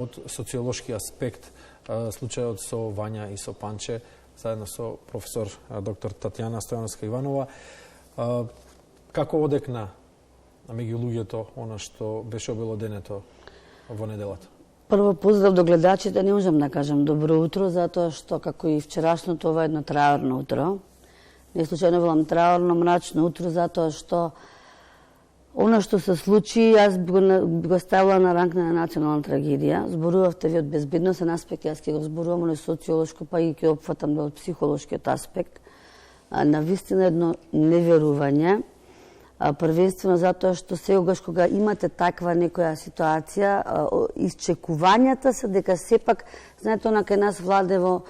Од социолошки аспект, случајот со Вања и со Панче, заедно со професор доктор Татјана Стојановска-Иванова, како одекна меѓу луѓето она што беше обелоденето во неделата? Прво поздрав до гледачите, не можам да кажам добро утро, затоа што како и вчерашното ова е едно траорно утро. Не случајно велам траорно, мрачно утро, затоа што она што се случи, јас го ставила на ранг на национална трагедија. Зборувавте ви од безбедносен аспект, јас ќе го зборувам на социолошко, па и ќе опфатам од психолошкиот аспект. Навистина едно неверување, првенствено затоа што сегогаш кога имате таква некоја ситуација, исчекувањата се дека сепак, знаете, она кај нас владево,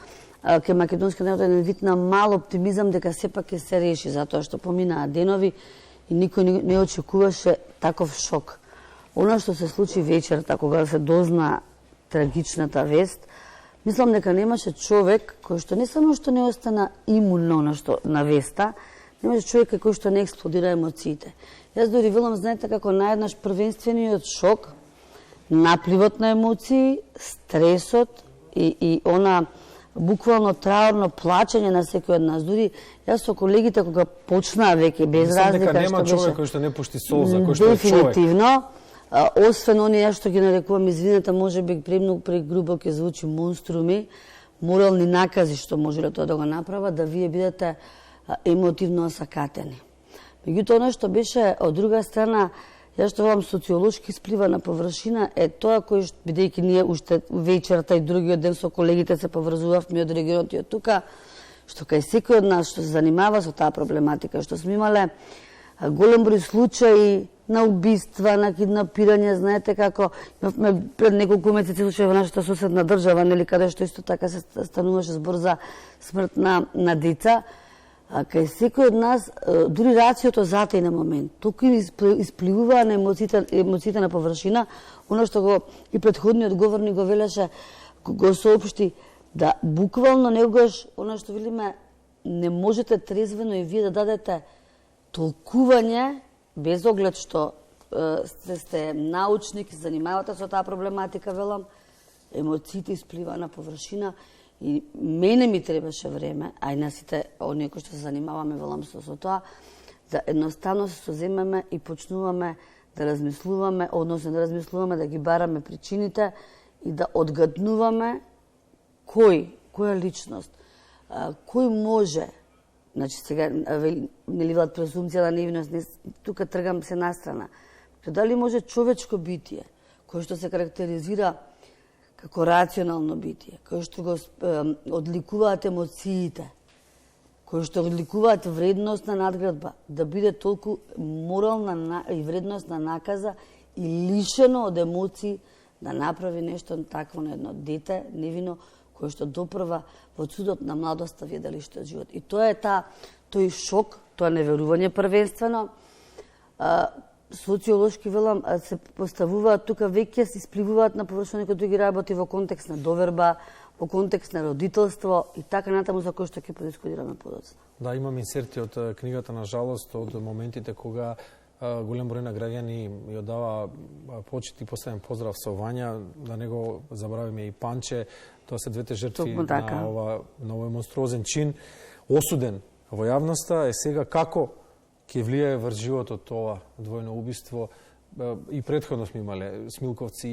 кај македонски народ еден вид на мал оптимизам дека сепак ќе се реши, затоа што поминаа денови и никој не очекуваше таков шок. Оно што се случи вечерта, кога се дозна трагичната вест, мислам дека немаше човек кој што не само што не остана имун на веста, немаше човек кој што не експлодира емоциите. Јас дори велам, знаете, како наеднаш првенствениот шок, напливот на емоции, стресот и она буквално траорно плачење на секој од нас. Дури јас со колегите кога почнаа веќе без разлика дека нема човек кој што не пушти солза, кој што е човек. Дефинитивно, освен оние што ги нарекувам, извинете, можеби премногу прегрубо ќе звучи, монструми, морални накази што можеле тоа да го направат, да вие бидете емотивно осакатени. Меѓутоа, оно што беше од друга страна, јас што велам социолошки сплива на површина, е тоа кој, бидејќи ние уште вечерта и другиот ден со колегите се поврзувавме од регионот и од тука, што кај секој од нас што се занимава со таа проблематика, што сме имале голем број случаи на убиства, на киднапирање, знаете како имавме пред неколку месеци случаи во нашата соседна држава, нели, каде што исто така се стануваше збор за смрт на деца. Кај секој од нас, дури рациото затај на момент, толку испливуваа на емоциите на површина, оно што го и претходниот говорник го велеше, го соопшти, да буквално негогаш, оно што велиме, не можете трезвено и вие да дадете толкување, без оглед што сте научник и занимавате со таа проблематика, велам, емоциите испливаа на површина. И мене ми требаше време, а и на сите оние кои што се занимаваме, велам со тоа, да едноставно се соземеме и почнуваме да размислуваме, односно да размислуваме, да ги бараме причините и да одгаднуваме која личност, кој може, значи сега нели велат презумција на невиност, тука тргам се настрана, дали може човечко битие, кој што се карактеризира како рационално битие, кој што го одликуваат емоциите, кој што одликуваат вредностна надградба, да биде толку морална и вредностна наказа и лишено од емоции да направи нешто такво на едно дете, невино, кој што допрва во чудот на младоста ви делиште од живот. И тоа е тој шок, тоа неверување првенствено, социолошки велам, се поставуваат тука, веќе се испливуваат на површина некои други работи во контекст на доверба, во контекст на родителство и така натаму, за кој што ќе подискутираме подоцна. Да, имам инсерти од книгата, на жалост, од моментите кога голем број на граѓани ја дава почит и поставен поздрав со Вања, да не го забравиме и Панче, тоа се двете жртви на овој монструозен чин, осуден во јавноста, е сега како ќе влијае врз животот ова двојно убиство. И претходно сме имале Смилковци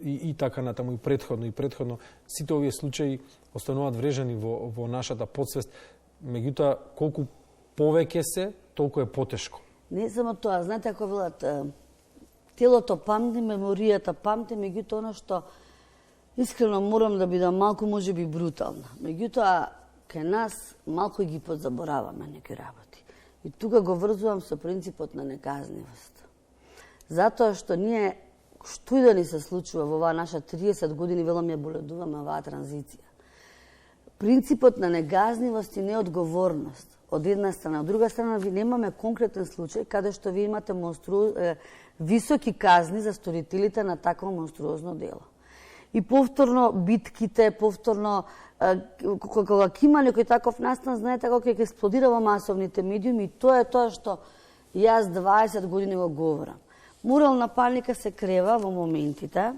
и така натаму, и претходно. Сите овие случаи остануваат врежани во нашата подсвест. Меѓутоа, колку повеќе се, толку е потешко. Не само тоа, знаете, ако велат, телото памти, меморијата памти, меѓутоа оно што искрено морам да бидам малку можеби брутална. Меѓутоа, кај нас малку ги подзабораваме некои работи. И тука го врзувам со принципот на неказнивост. Затоа што ние, што и да ни се случува во оваа наша 30 години, велам ја боледуваме оваа транзиција. Принципот на неказнивост и неодговорност од една страна. Од друга страна, ви немаме конкретен случај каде што ви имате високи казни за сторителите на такво монструозно дело. И повторно битките, повторно кога има некој таков настан, знаете како ќе експлодира во масовните медиуми, и тоа е тоа што јас 20 години го говорам. Морална паника се крева во моментите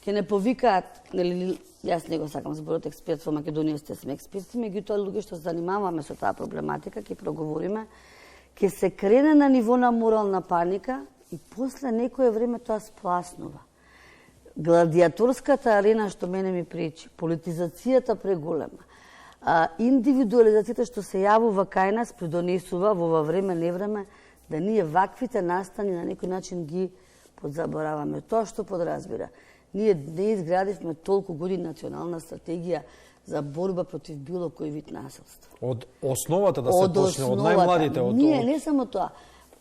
ќе не повикаат, нели, јас не го сакам зборот експерт во Македонија, сме експерти, меѓутоа луѓе што се занимаваме со таа проблематика, ќе проговориме, ќе се крене на ниво на морална паника и после некое време тоа спласнува. Гладиаторската арена што мене ми пречи, политизацијата преголема, индивидуализацијата што се јавува кај нас придонесува во ова време, невреме, да ние ваквите настани на некој начин ги подзабораваме. Тоа што подразбира. Ние не изградивме толку години национална стратегија за борба против било кој вид насилство. Од основата да се почне, од најмладите? Ние, не само тоа.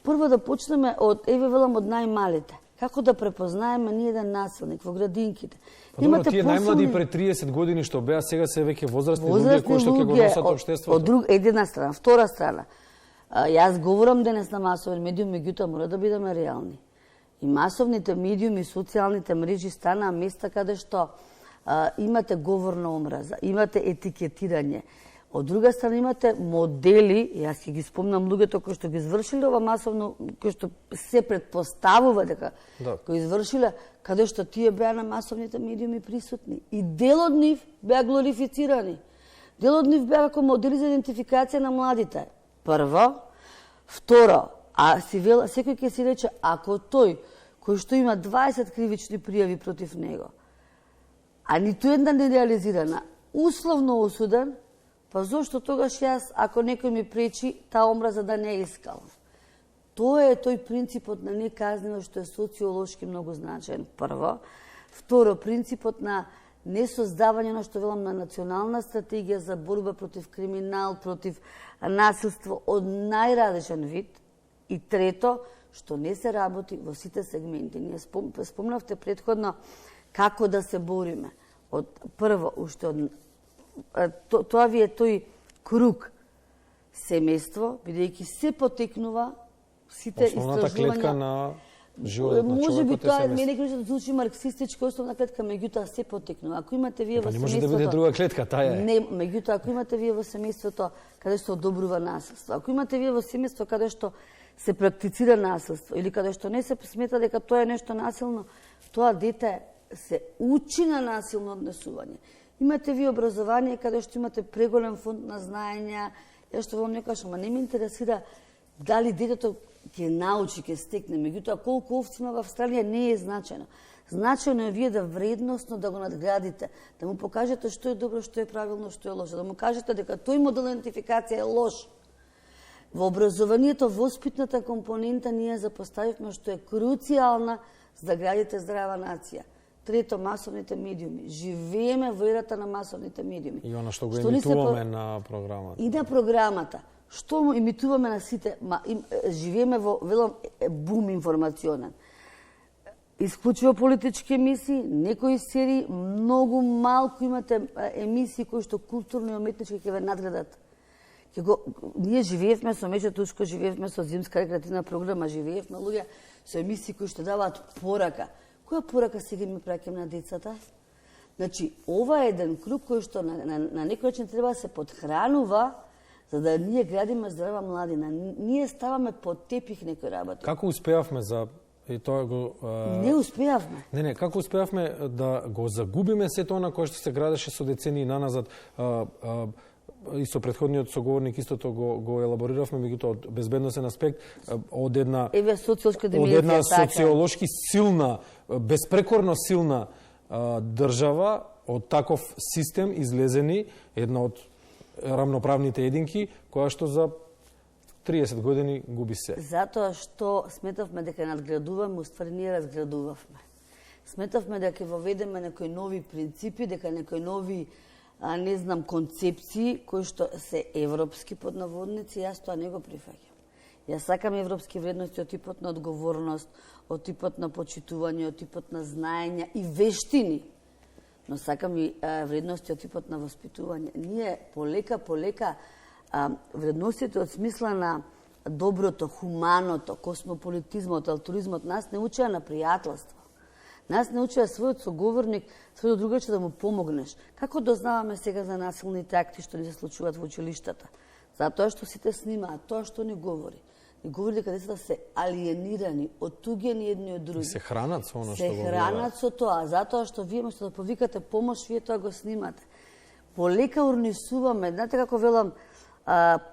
Прво да почнеме од, велам, од најмалите. Како да препознаеме ние еден насилник во градинките. Добро, тие најмлади пред 30 години што беа, сега се веќе возрастни луѓе кои што ќе го носат општеството. Од друг, една страна. Втора страна. Јас говорам денес на масовен медиум, меѓутоа мора да бидеме реални. И масовните медиуми, социјалните мрежи станаа места каде што имате говор на омраза, имате етикетирање. Од друга страна имате модели, јас ќе ги спомнам луѓето кои што ги извршиле ова масовно, кои што се предпоставува дека кои извршиле, каде што тие беа на масовните медиуми присутни. И дел од нив беа глорифицирани. Дел од нив беа како модели за идентификација на младите. Прво. Второ, секој ќе си рече, ако тој, кој што има 20 кривични пријави против него, а ниту една не реализирана, условно осуден, па зошто тогаш јас, ако некој ми пречи, таа омраза да не искал? Тоа е тој принципот на неказнено што е социолошки многу значаен, прво. Второ, принципот на несоздавање, на што велам, на национална стратегија за борба против криминал, против насилство од најразличен вид. И трето, што не се работи во сите сегменти. Ние спомнавте предходно како да се бориме. Прво, уште од тоа ви е тој круг семејство, бидејќи се потекнува сите истражувања. Основната клетка на животот на човекот е семејство. Може би тоа некој звучи марксистички, основна клетка, меѓутоа се потекнува. Ако имате вие во семејството... Не може да биде друга клетка, таа е. Не, меѓутоа ако имате вие во семејството каде што одобрува насилство, ако имате вие во семејство каде што се практицира насилство или каде што не се смета дека тоа е нешто насилно, тоа дете се учи на насилно однесување. Имате ви образование каде што имате преголем фонд на знаења, ја што вам не кажам, ама не ме интересира дали детето ќе научи, ќе стекне, меѓутоа колку овци има во Австралија не е значено. Значено е вие да вредносно да го надградите, да му покажете што е добро, што е правилно, што е лошо, да му кажете дека тој модел идентификација е лош. Во образованието, воспитната компонента ние запоставивме што е круцијална за да градите здрава нација. Трето, масовните медиуми. Живееме во ерата на масовните медиуми. И она што го емитуваме на програмата. И на програмата. Што му емитуваме на сите, живееме во велам бум информационен. Исклучиво политички емисии, некои серии, многу малку имате емисии кои што културно и уметнички ќе ве надградат. Ние живеевме со Мечо Тушко, живеевме со зимска рекреативна програма, живеевме луѓе со емисии кои што даваат порака. Која порака сега ми праќам на децата? Значи, ова е еден круг кој што на некој начин треба да се подхранува за да ние градиме здрава младина. Ние ставаме под тепих некои работи. Како успеавме за и тоа го Не успеавме. Не, како успеавме да го загубиме сето она кое што се градеше со децении наназад, и со претходниот соговорник истото го елабориравме, меѓутоа од безбедносен аспект, од една социолошки силна, безпрекорно силна држава, од таков систем излезени, една од рамноправните единки, која што за 30 години губи се. Затоа што сметавме дека надградуваме, уствари ние разградувавме. Сметавме дека воведеме некои нови принципи, дека некои нови концепции кои што се европски под наводници, јас тоа не го прифаќам. Јас сакам европски вредности од типот на одговорност, од типот на почитување, од типот на знаења и вештини, но сакам и вредности од типот на воспитување. Ние полека вредностите од смисла на доброто, хуманото, космополитизмот, алтуризмот нас не учеа на пријателство. Нас не учеа својот соговорник, својот другаче да му помогнеш. Како дознаваме сега за насилните акти што ни се случуваат во училиштата? Затоа што сите снимаат, тоа што ни говори. и говори дека децата се алиенирани, отуѓени едни од други. Се хранат со оно што Се го хранат со тоа, затоа што вие што да повикате помош, вие тоа го снимате. Полека урнисуваме, знаете како велам,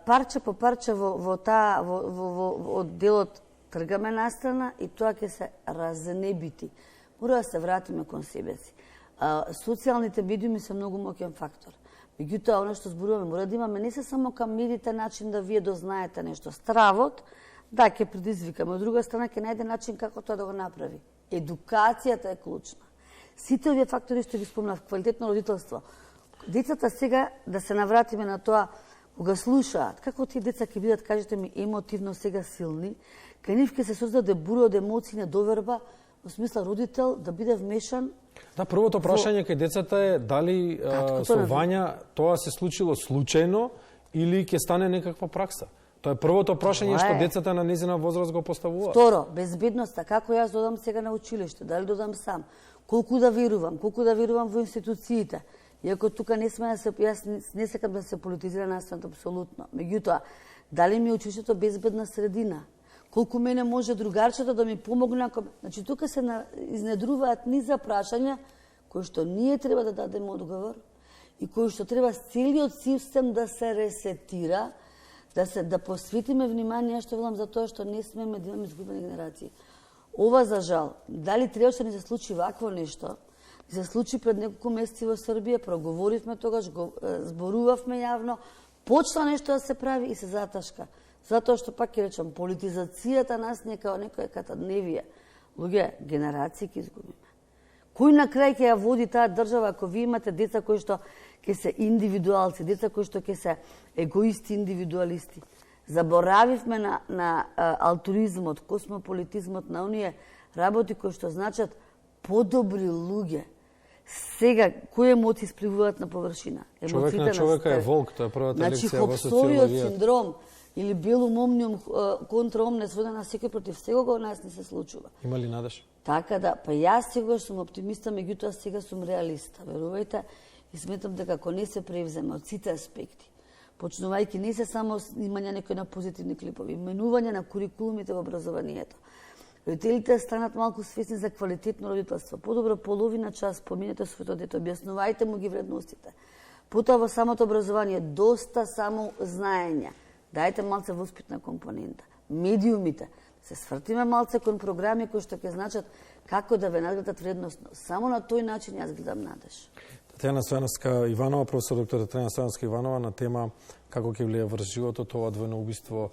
парче по парче во делот тргаме настрана и тоа ќе се разнебити. Мора да се вратиме кон себе си. Социјалните медиуми се многу моќен фактор. Меѓутоа, оно што зборуваме, мора да имаме не се само кам медиите начин да вие дознаете нешто. Стравот, да, ќе предизвикаме. Од друга страна, ќе најде начин како тоа да го направи. Едукацијата е клучна. Сите овие фактори што ги спомнав, квалитетно родителство. Децата сега, да се навратиме на тоа, кога слушаат, како тие деца ќе бидат, кажете ми, емотивно сега силни, кај нив ќе се создаде бура од емоции, недоверба, во смисла родител да биде вмешан. Да, првото прашање кај децата е дали со Вања тоа се случило случајно или ќе стане некаква пракса. Тоа е првото прашање што децата на незина возраст го поставуваат. Второ, безбедноста, како јас додам сега на училиште, дали додам сам, колку да верувам во институциите. Иако тука не сме да се, јас не сакам да се политизира наставата апсолутно. Меѓутоа, дали ми е училиштето безбедна средина? Колку мене може другарчето да ми помогне? Значи, тука се изнедруваат низа прашања кои што ние треба да дадеме одговор и кои што треба целиот систем да се ресетира, да посветиме внимание, што велам, за тоа што не смееме да имаме изгубени генерации. Ова, за жал, дали требаше да ни се случи вакво нешто, се случи пред неколку месеци во Србија, проговоривме тогаш, зборувавме јавно, почна нешто да се прави и се заташка. Затоа што, пак ќе речам, политизацијата нас не као некоја катадневија. Луѓе, генерации ќе изгубиме. Кој на крај ќе ја води таа држава ако ви имате деца кои што ќе се индивидуалци, деца кои што ќе се егоисти, индивидуалисти? Заборавивме на алтуризмот, космополитизмот, на оние работи кои што значат подобри луѓе. Сега, кои емоции спливуваат на површина? Човек на човека е волк, тоа е првата лекција во социологија. Хоббсовиот синдром или белум омниум контра омне сводена секој против секого нас не се случува. Има ли надеж? Така да, па јас сега сум оптимиста, меѓутоа сега сум реалиста. Верувајте, и сметам дека ако не се превземе од сите аспекти, почнувајќи не се само снимање некои на позитивни клипови, менување на курикулумите во образованието. Родителите станат малку свесни за квалитетно родителство. Подобро половина час поминете своето дете, објаснувајте му ги вредностите. Потоа во самото образование доста само знаење. Дајте малце воспитна компонента. Медиумите. Се свртиме малце кон програми кои што ќе значат како да ве надградат вредностно. Само на тој начин јас гледам надеж. Татјана Стојановска Иванова, професор доктор Татјана Стојановска Иванова на тема како ќе влие врз животот ова двојно убиство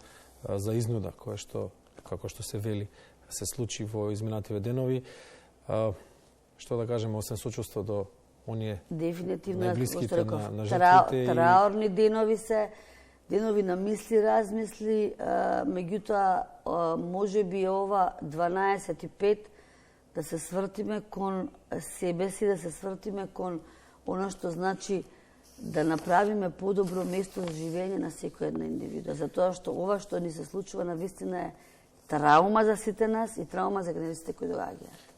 за изнуда, кое што, како што се вели, се случи во изминативе денови. Што да кажеме, освен сочувство до оние најблиските на жртвите. Траорни денови се, денови на мисли, размисли, меѓутоа може би ова 12:05 да се свртиме кон себе си, да се свртиме кон оно што значи да направиме подобро место за живење на секоја една индивидуа. Затоа што ова што ни се случува навистина е траума за сите нас и траума за генерациите кои доаѓаат.